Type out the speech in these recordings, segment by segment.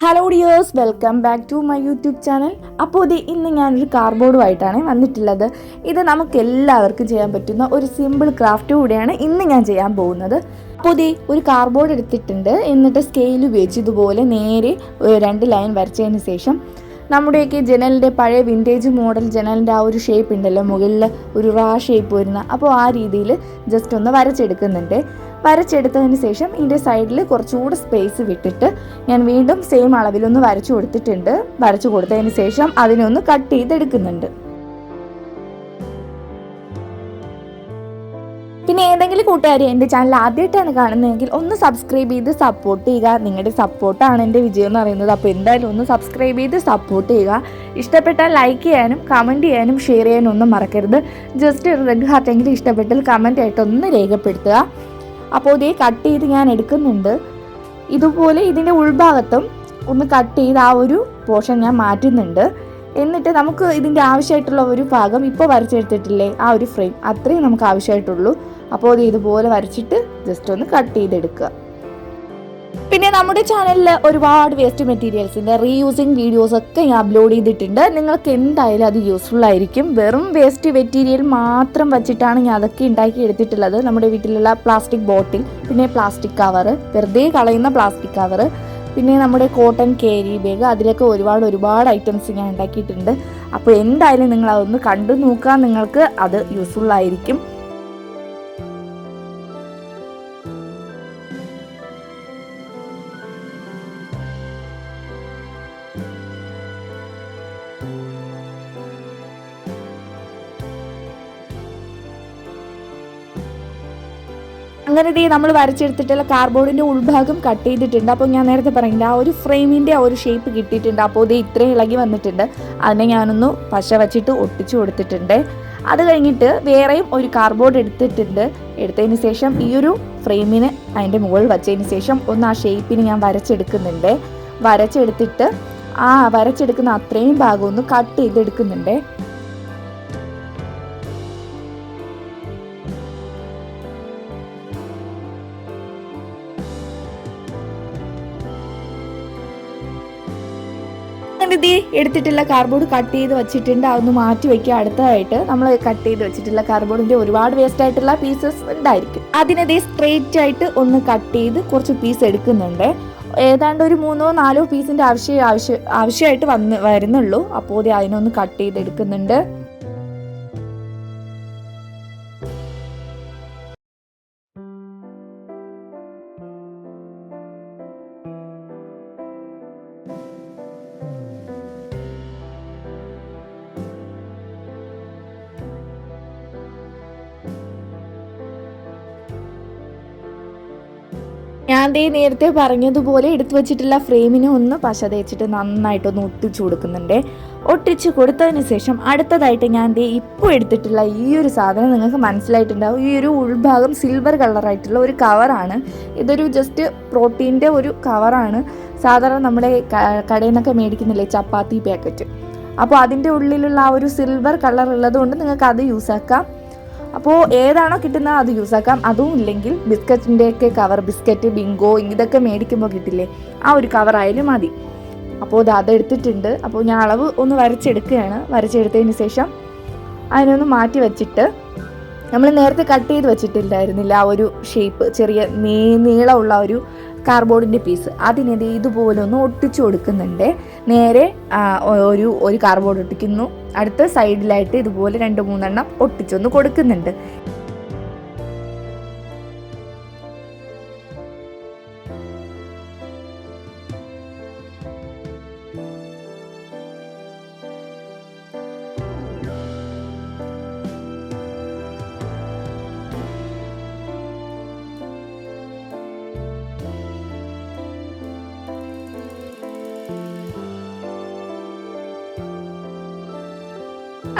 Hello dears, welcome back to my YouTube channel. അപ്പോൾ ഇന്ന് ഞാനൊരു കാർഡ്ബോർഡുമായിട്ടാണ് വന്നിട്ടുള്ളത്. ഇത് നമുക്ക് എല്ലാവർക്കും ചെയ്യാൻ പറ്റുന്ന ഒരു സിമ്പിൾ ക്രാഫ്റ്റ് കൂടെയാണ് ഇന്ന് ഞാൻ ചെയ്യാൻ പോകുന്നത്. അപ്പോൾ ഒരു കാർഡ്ബോർഡ് എടുത്തിട്ടുണ്ട്. എന്നിട്ട് സ്കെയിൽ ഉപയോഗിച്ച് ഇതുപോലെ നേരെ 2 ലൈൻ വരച്ചതിന് ശേഷം നമ്മുടെയൊക്കെ ജനലിൻ്റെ പഴയ വിൻറ്റേജ് മോഡൽ ജനലിൻ്റെ ആ ഒരു ഷേപ്പ് ഉണ്ടല്ലോ, മുകളിൽ ഒരു റാ ഷേപ്പ് വരുന്ന, അപ്പോൾ ആ രീതിയിൽ ജസ്റ്റ് ഒന്ന് വരച്ചെടുക്കുന്നുണ്ട്. വരച്ചെടുത്തതിന് ശേഷം ഇതിൻ്റെ സൈഡിൽ കുറച്ചുകൂടെ സ്പേസ് വിട്ടിട്ട് ഞാൻ വീണ്ടും സെയിം അളവിലൊന്ന് വരച്ചു കൊടുത്തിട്ടുണ്ട്. വരച്ചു കൊടുത്തതിന് ശേഷം അതിനെ ഒന്ന് കട്ട് ചെയ്തെടുക്കുന്നുണ്ട്. പിന്നെ ഏതെങ്കിലും കൂട്ടുകാർ എൻ്റെ ചാനൽ ആദ്യമായിട്ടാണ് കാണുന്നതെങ്കിൽ ഒന്ന് സബ്സ്ക്രൈബ് ചെയ്ത് സപ്പോർട്ട് ചെയ്യുക. നിങ്ങളുടെ സപ്പോർട്ടാണ് എൻ്റെ വിജയം എന്ന് പറയുന്നത്. അപ്പോൾ എന്തായാലും ഒന്ന് സബ്സ്ക്രൈബ് ചെയ്ത് സപ്പോർട്ട് ചെയ്യുക. ഇഷ്ടപ്പെട്ടാൽ ലൈക്ക് ചെയ്യാനും കമൻറ്റ് ചെയ്യാനും ഷെയർ ചെയ്യാനും ഒന്നും മറക്കരുത്. ജസ്റ്റ് ഒരു റെഡ് ഹാർട്ടെങ്കിലും ഇഷ്ടപ്പെട്ടാൽ കമൻറ്റ് ആയിട്ടൊന്ന് രേഖപ്പെടുത്തുക. അപ്പോൾ കട്ട് ചെയ്ത് ഞാൻ എടുക്കുന്നുണ്ട്. ഇതുപോലെ ഇതിൻ്റെ ഉൾഭാഗത്തും ഒന്ന് കട്ട് ചെയ്ത് ആ ഒരു പോർഷൻ ഞാൻ മാറ്റുന്നുണ്ട്. എന്നിട്ട് നമുക്ക് ഇതിൻ്റെ ആവശ്യമായിട്ടുള്ള ഒരു ഭാഗം ഇപ്പോൾ വരച്ചെടുത്തിട്ടില്ലേ, ആ ഒരു ഫ്രെയിം അത്രയും നമുക്ക് ആവശ്യമായിട്ടുള്ളൂ. അപ്പോൾ ഇതുപോലെ വരച്ചിട്ട് ജസ്റ്റ് ഒന്ന് കട്ട് ചെയ്തെടുക്കുക. പിന്നെ നമ്മുടെ ചാനലിൽ ഒരുപാട് വേസ്റ്റ് മെറ്റീരിയൽസിൻ്റെ റീയൂസിങ് വീഡിയോസൊക്കെ ഞാൻ അപ്ലോഡ് ചെയ്തിട്ടുണ്ട്. നിങ്ങൾക്ക് എന്തായാലും അത് യൂസ്ഫുൾ ആയിരിക്കും. വെറും വേസ്റ്റ് മെറ്റീരിയൽ മാത്രം വെച്ചിട്ടാണ് ഞാൻ അതൊക്കെ ഉണ്ടാക്കി എടുത്തിട്ടുള്ളത്. നമ്മുടെ വീട്ടിലുള്ള പ്ലാസ്റ്റിക് ബോട്ടിൽ, പിന്നെ പ്ലാസ്റ്റിക് കവറ്, വെറുതെ കളയുന്ന പ്ലാസ്റ്റിക് കവറ്, പിന്നെ നമ്മുടെ കോട്ടൺ ക്യാരി ബാഗ്, അതിലൊക്കെ ഒരുപാട് ഐറ്റംസ് ഞാൻ ഉണ്ടാക്കിയിട്ടുണ്ട്. അപ്പോൾ എന്തായാലും നിങ്ങൾ അതൊന്ന് കണ്ടു നോക്കുക, നിങ്ങൾക്ക് അത് യൂസ്ഫുൾ ആയിരിക്കും. അങ്ങനെ നമ്മൾ വരച്ചെടുത്തിട്ടുള്ള കാർഡ്ബോർഡിൻ്റെ ഉൾഭാഗം കട്ട് ചെയ്തിട്ടുണ്ട്. അപ്പോൾ ഞാൻ നേരത്തെ പറഞ്ഞില്ല, ആ ഒരു ഫ്രെയിമിൻ്റെ ആ ഒരു ഷേപ്പ് കിട്ടിയിട്ടുണ്ട്. അപ്പോൾ ഇത്രയും ഇളകി വന്നിട്ടുണ്ട്. അതിനെ ഞാനൊന്ന് പശ വച്ചിട്ട് ഒട്ടിച്ചു കൊടുത്തിട്ടുണ്ട്. അത് കഴിഞ്ഞിട്ട് വേറെയും ഒരു കാർഡ്ബോർഡ് എടുത്തതിന് ശേഷം ഈ ഒരു ഫ്രെയിമിന് അതിൻ്റെ മുകളിൽ വച്ചതിന് ശേഷം ഒന്ന് ആ ഷേപ്പിന് ഞാൻ വരച്ചെടുക്കുന്നുണ്ട്. വരച്ചെടുത്തിട്ട് ആ വരച്ചെടുക്കുന്ന അത്രയും ഭാഗം ഒന്ന് കട്ട് ചെയ്തെടുക്കുന്നുണ്ട്. എടുത്തിട്ടുള്ള കാർഡ്ബോർഡ് കട്ട് ചെയ്ത് വെച്ചിട്ടുണ്ട്. അതൊന്ന് മാറ്റി വയ്ക്കുക. അടുത്തതായിട്ട് നമ്മൾ കട്ട് ചെയ്ത് വെച്ചിട്ടുള്ള കാർഡ്ബോർഡിന്റെ ഒരുപാട് വേസ്റ്റ് ആയിട്ടുള്ള പീസസ് ഉണ്ടായിരിക്കും. അതിനെ സ്ട്രെയിറ്റ് ആയിട്ട് ഒന്ന് കട്ട് ചെയ്ത് കുറച്ച് പീസ് എടുക്കുന്നുണ്ട്. ഏതാണ്ട് ഒരു 3-4 പീസിന്റെ ആവശ്യമായിട്ട് വരുന്നുള്ളൂ. അപ്പോൾ അതിനൊന്ന് കട്ട് ചെയ്ത് എടുക്കുന്നുണ്ട്. ഞാൻ നേരത്തെ പറഞ്ഞതുപോലെ എടുത്തു വെച്ചിട്ടുള്ള ഫ്രെയിമിനെ ഒന്ന് പശ തേച്ചിട്ട് നന്നായിട്ടൊന്ന് ഒട്ടിച്ചു കൊടുക്കുന്നുണ്ട്. ഒട്ടിച്ച് കൊടുത്തതിന് ശേഷം അടുത്തതായിട്ട് ഞാൻ ഇപ്പോൾ എടുത്തിട്ടുള്ള ഈ ഒരു സാധനം നിങ്ങൾക്ക് മനസ്സിലായിട്ടുണ്ടാവും. ഈ ഒരു ഉൾഭാഗം സിൽവർ കളറായിട്ടുള്ള ഒരു കവറാണ്. ഇതൊരു ജസ്റ്റ് പ്രോട്ടീൻ്റെ ഒരു കവറാണ്. സാധാരണ നമ്മുടെ കടയിൽ നിന്നൊക്കെ മേടിക്കുന്നില്ലേ ചപ്പാത്തി പാക്കറ്റ്, അപ്പോൾ അതിൻ്റെ ഉള്ളിലുള്ള ആ ഒരു സിൽവർ കളർ ഉള്ളത് കൊണ്ട് നിങ്ങൾക്ക് അത് യൂസാക്കാം. അപ്പോൾ ഏതാണോ കിട്ടുന്നത് അത് യൂസാക്കാം. അതും ഇല്ലെങ്കിൽ ബിസ്ക്കറ്റിൻ്റെയൊക്കെ കവർ, ബിസ്ക്കറ്റ്, ബിങ്കോ ഇതൊക്കെ മേടിക്കുമ്പോൾ കിട്ടില്ലേ, ആ ഒരു കവറായാലും മതി. അപ്പോൾ അതെടുത്തിട്ടുണ്ട്. അപ്പോൾ ഞാൻ അളവ് ഒന്ന് വരച്ചെടുക്കുകയാണ്. വരച്ചെടുത്തതിന് ശേഷം അതിനൊന്ന് മാറ്റി വെച്ചിട്ട് നമ്മൾ നേരത്തെ കട്ട് ചെയ്ത് വെച്ചിട്ടില്ലായിരുന്നില്ല ആ ഒരു ഷേപ്പ്, ചെറിയ നീളമുള്ള ഒരു കാർഡ്ബോർഡിൻ്റെ പീസ്, അതിനെ ഇതുപോലെ ഒന്ന് ഒട്ടിച്ചു കൊടുക്കുന്നുണ്ട്. നേരെ ഒരു കാർഡ്ബോർഡ് ഒട്ടിക്കുന്നു. അടുത്ത സൈഡിലായിട്ട് ഇതുപോലെ 2-3 ഒട്ടിച്ചൊന്ന് കൊടുക്കുന്നുണ്ട്.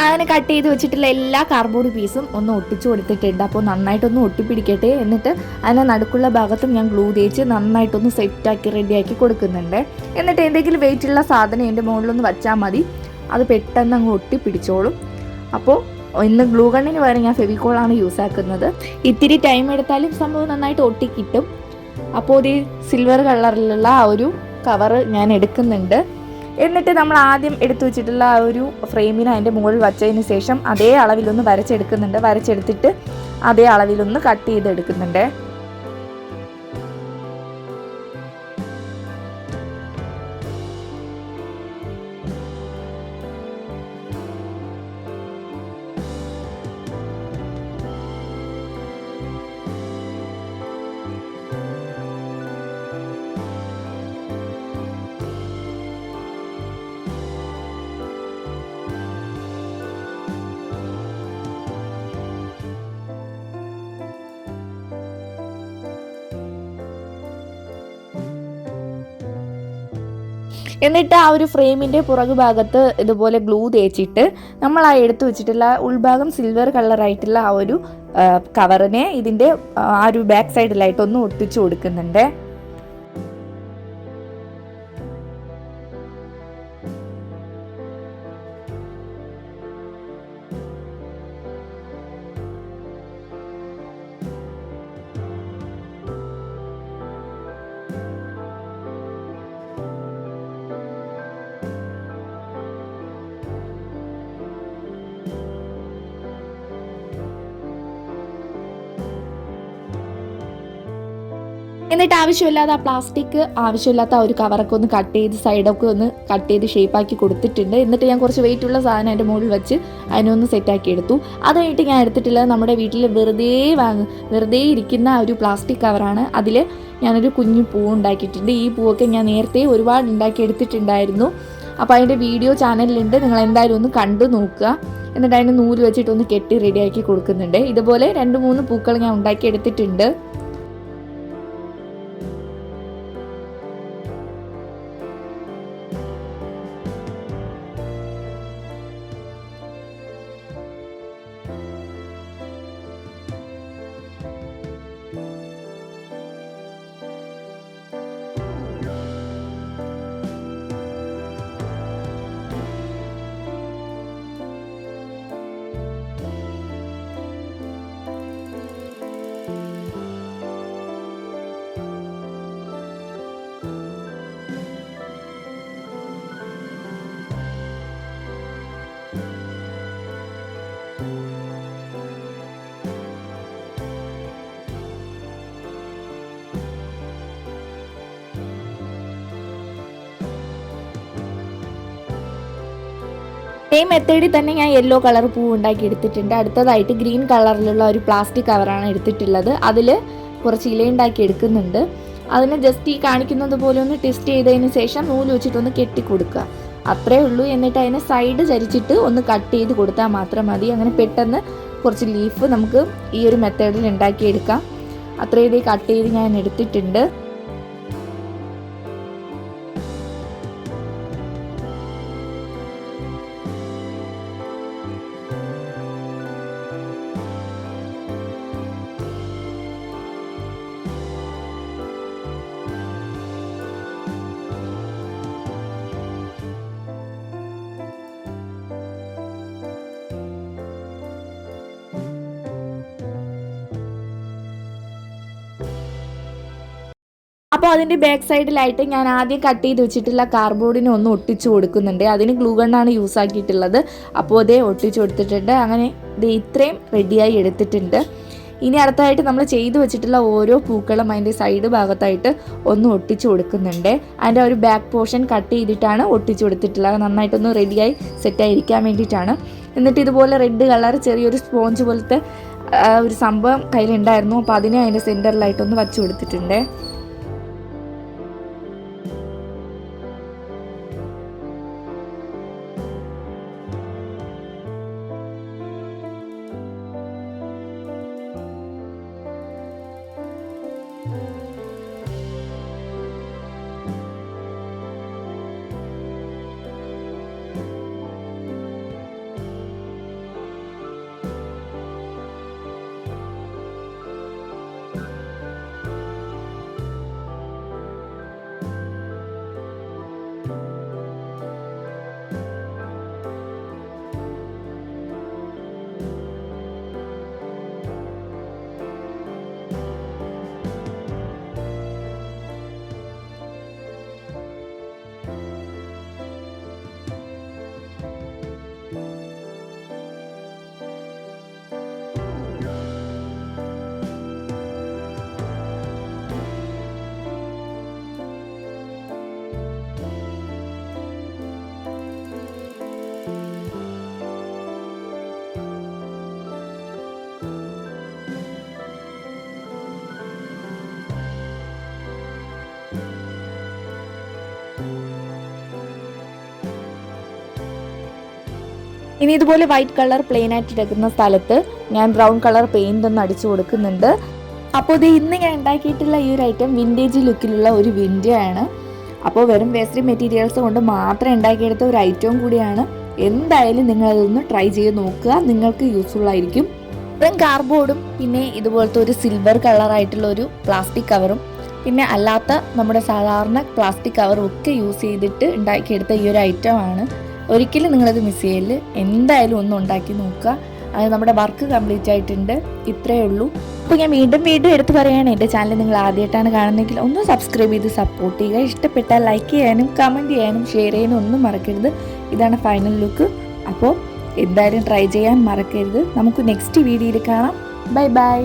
അങ്ങനെ കട്ട് ചെയ്ത് വെച്ചിട്ടുള്ള എല്ലാ കാർഡ്ബോർഡ് പീസും ഒന്ന് ഒട്ടിച്ചു കൊടുത്തിട്ടുണ്ട്. അപ്പോൾ നന്നായിട്ടൊന്ന് ഒട്ടിപ്പിടിക്കട്ടെ. എന്നിട്ട് അതിൻ്റെ നടുക്കുള്ള ഭാഗത്തും ഞാൻ ഗ്ലൂ തേച്ച് നന്നായിട്ടൊന്ന് സെറ്റാക്കി റെഡിയാക്കി കൊടുക്കുന്നുണ്ട്. എന്നിട്ട് എന്തെങ്കിലും വെയിറ്റുള്ള സാധനം എൻ്റെ മുകളിലൊന്ന് വച്ചാൽ മതി, അത് പെട്ടെന്ന് അങ്ങ് ഒട്ടിപ്പിടിച്ചോളും. അപ്പോൾ ഇന്ന് ഗ്ലൂ ഗണ്ണിന് പകരം ഞാൻ ഫെവിക്കോളാണ് യൂസ് ആക്കുന്നത്. ഇത്തിരി ടൈം എടുത്താലും സംഭവം നന്നായിട്ട് ഒട്ടിക്കിട്ടും. അപ്പോൾ സിൽവർ കളറിലുള്ള ആ ഒരു കവറ് ഞാൻ എടുക്കുന്നുണ്ട്. എന്നിട്ട് നമ്മൾ ആദ്യം എടുത്തു വെച്ചിട്ടുള്ള ആ ഒരു ഫ്രെയിമിന് അതിൻ്റെ മുകളിൽ വച്ചതിന് ശേഷം അതേ അളവിലൊന്ന് വരച്ചെടുക്കുന്നുണ്ട്. വരച്ചെടുത്തിട്ട് അതേ അളവിലൊന്ന് കട്ട് ചെയ്തെടുക്കുന്നുണ്ട്. എന്നിട്ട് ആ ഒരു ഫ്രെയിമിൻ്റെ പുറകു ഭാഗത്ത് ഇതുപോലെ ഗ്ലൂ തേച്ചിട്ട് നമ്മൾ ആ എടുത്തു വെച്ചിട്ടുള്ള ഉൾഭാഗം സിൽവർ കളറായിട്ടുള്ള ആ ഒരു കവറിനെ ഇതിൻ്റെ ആ ഒരു ബാക്ക് സൈഡിലായിട്ടൊന്ന് ഒട്ടിച്ചു കൊടുക്കുന്നുണ്ട്. എന്നിട്ട് ആവശ്യമില്ലാതെ ആ പ്ലാസ്റ്റിക് ആവശ്യമില്ലാത്ത ആ ഒരു കവറൊക്കെ ഒന്ന് കട്ട് ചെയ്ത് സൈഡൊക്കെ ഒന്ന് കട്ട് ചെയ്ത് ഷേപ്പാക്കി കൊടുത്തിട്ടുണ്ട്. എന്നിട്ട് ഞാൻ കുറച്ച് വെയിറ്റുള്ള സാധനം അതിൻ്റെ മുകളിൽ വെച്ച് അതിനൊന്ന് സെറ്റാക്കി എടുത്തു. അത് കഴിഞ്ഞിട്ട് ഞാൻ എടുത്തിട്ടുള്ളത് നമ്മുടെ വീട്ടിൽ വെറുതെ ഇരിക്കുന്ന ഒരു പ്ലാസ്റ്റിക് കവറാണ്. അതിൽ ഞാനൊരു കുഞ്ഞു പൂ ഉണ്ടാക്കിയിട്ടുണ്ട്. ഈ പൂവൊക്കെ ഞാൻ നേരത്തെ ഒരുപാട് ഉണ്ടാക്കി എടുത്തിട്ടുണ്ടായിരുന്നു. അപ്പോൾ അതിൻ്റെ വീഡിയോ ചാനലിലുണ്ട്, നിങ്ങൾ എന്തായാലും ഒന്ന് കണ്ടു നോക്കുക. എന്നിട്ട് അതിന് നൂല് വെച്ചിട്ടൊന്ന് കെട്ടി റെഡിയാക്കി കൊടുക്കുന്നുണ്ട്. ഇതുപോലെ 2-3 പൂക്കൾ ഞാൻ ഉണ്ടാക്കി എടുത്തിട്ടുണ്ട്. സെയിം മെത്തേഡിൽ തന്നെ ഞാൻ യെല്ലോ കളർ പൂ ഉണ്ടാക്കി എടുത്തിട്ടുണ്ട്. അടുത്തതായിട്ട് ഗ്രീൻ കളറിലുള്ള ഒരു പ്ലാസ്റ്റിക് കവറാണ് എടുത്തിട്ടുള്ളത്. അതിൽ കുറച്ച് ഇലയുണ്ടാക്കി എടുക്കുന്നുണ്ട്. അതിന് ജസ്റ്റ് ഈ കാണിക്കുന്നത് പോലെ ഒന്ന് ട്വിസ്റ്റ് ചെയ്തതിന് ശേഷം നൂല് വെച്ചിട്ടൊന്ന് കെട്ടി കൊടുക്കുക, അത്രേ ഉള്ളൂ. എന്നിട്ട് അതിനെ സൈഡ് ചരിച്ചിട്ട് ഒന്ന് കട്ട് ചെയ്ത് കൊടുത്താൽ മാത്രം മതി. അങ്ങനെ പെട്ടെന്ന് കുറച്ച് ലീഫ് നമുക്ക് ഈ ഒരു മെത്തേഡിൽ ഉണ്ടാക്കിയെടുക്കാം. അത്രയും ഇത് കട്ട് ചെയ്ത് ഞാൻ എടുത്തിട്ടുണ്ട്. അപ്പോൾ അതിൻ്റെ ബാക്ക് സൈഡിലായിട്ട് ഞാൻ ആദ്യം കട്ട് ചെയ്ത് വെച്ചിട്ടുള്ള കാർഡ്ബോർഡിനെ ഒന്ന് ഒട്ടിച്ചു കൊടുക്കുന്നുണ്ട്. അതിന് ഗ്ലൂ ഗണ്ണാണ് യൂസ് ആക്കിയിട്ടുള്ളത്. അപ്പോൾ അതേ ഒട്ടിച്ചു കൊടുത്തിട്ടുണ്ട്. അങ്ങനെ ഇത് ഇത്രയും റെഡിയായി എടുത്തിട്ടുണ്ട്. ഇനി അടുത്തതായിട്ട് നമ്മൾ ചെയ്തു വെച്ചിട്ടുള്ള ഓരോ പൂക്കളും അതിൻ്റെ സൈഡ് ഭാഗത്തായിട്ട് ഒന്ന് ഒട്ടിച്ചു കൊടുക്കുന്നുണ്ട്. അതിൻ്റെ ഒരു ബാക്ക് പോർഷൻ കട്ട് ചെയ്തിട്ടാണ് ഒട്ടിച്ചു കൊടുത്തിട്ടുള്ളത്. നന്നായിട്ടൊന്ന് റെഡിയായി സെറ്റായിരിക്കാൻ വേണ്ടിയിട്ടാണ്. എന്നിട്ട് ഇതുപോലെ റെഡ് കളർ ചെറിയൊരു സ്പോഞ്ച് പോലത്തെ ഒരു സംഭവം കയ്യിലുണ്ടായിരുന്നു. അപ്പോൾ അതിനെ അതിൻ്റെ സെൻറ്ററിലായിട്ടൊന്ന് വച്ചു കൊടുത്തിട്ടുണ്ട്. ഇനി ഇതുപോലെ വൈറ്റ് കളർ പ്ലെയിൻ ആയിട്ട് എടുക്കുന്ന സ്ഥലത്ത് ഞാൻ ബ്രൗൺ കളർ പെയിന്റ് ഒന്ന് അടിച്ചു കൊടുക്കുന്നുണ്ട്. അപ്പോൾ ഇത് ഇന്ന് ഞാൻ ഉണ്ടാക്കിയിട്ടുള്ള ഈ ഒരു ഐറ്റം വിൻറ്റേജ് ലുക്കിലുള്ള ഒരു വിൻഡോ ആണ്. അപ്പോൾ വെറും വേസ്റ്റ് മെറ്റീരിയൽസ് കൊണ്ട് മാത്രം ഉണ്ടാക്കിയെടുത്ത ഒരു ഐറ്റവും കൂടിയാണ്. എന്തായാലും നിങ്ങളതൊന്ന് ട്രൈ ചെയ്ത് നോക്കുക, നിങ്ങൾക്ക് യൂസ്ഫുൾ ആയിരിക്കും. വെറും കാർഡ്ബോർഡും പിന്നെ ഇതുപോലത്തെ ഒരു സിൽവർ കളറായിട്ടുള്ള ഒരു പ്ലാസ്റ്റിക് കവറും പിന്നെ അല്ലാത്ത നമ്മുടെ സാധാരണ പ്ലാസ്റ്റിക് കവറും ഒക്കെ യൂസ് ചെയ്തിട്ട് ഉണ്ടാക്കിയെടുത്ത ഈ ഒരു ഐറ്റമാണ്. ഒരിക്കലും നിങ്ങളത് മിസ് ചെയ്യല്, എന്തായാലും ഒന്ന് ഉണ്ടാക്കി നോക്കുക. അത് നമ്മുടെ വർക്ക് കംപ്ലീറ്റ് ആയിട്ടുണ്ട്. ഇത്രയേ ഉള്ളൂ. അപ്പോൾ ഞാൻ വീണ്ടും എടുത്ത് പറയുകയാണ്, എൻ്റെ ചാനൽ നിങ്ങൾ ആദ്യമായിട്ടാണ് കാണുന്നതെങ്കിൽ ഒന്ന് സബ്സ്ക്രൈബ് ചെയ്ത് സപ്പോർട്ട് ചെയ്യുക. ഇഷ്ടപ്പെട്ടാൽ ലൈക്ക് ചെയ്യാനും കമൻറ്റ് ചെയ്യാനും ഷെയർ ചെയ്യാനും ഒന്നും മറക്കരുത്. ഇതാണ് ഫൈനൽ ലുക്ക്. അപ്പോൾ എന്തായാലും ട്രൈ ചെയ്യാൻ മറക്കരുത്. നമുക്ക് നെക്സ്റ്റ് വീഡിയോയിൽ കാണാം. Bye bye.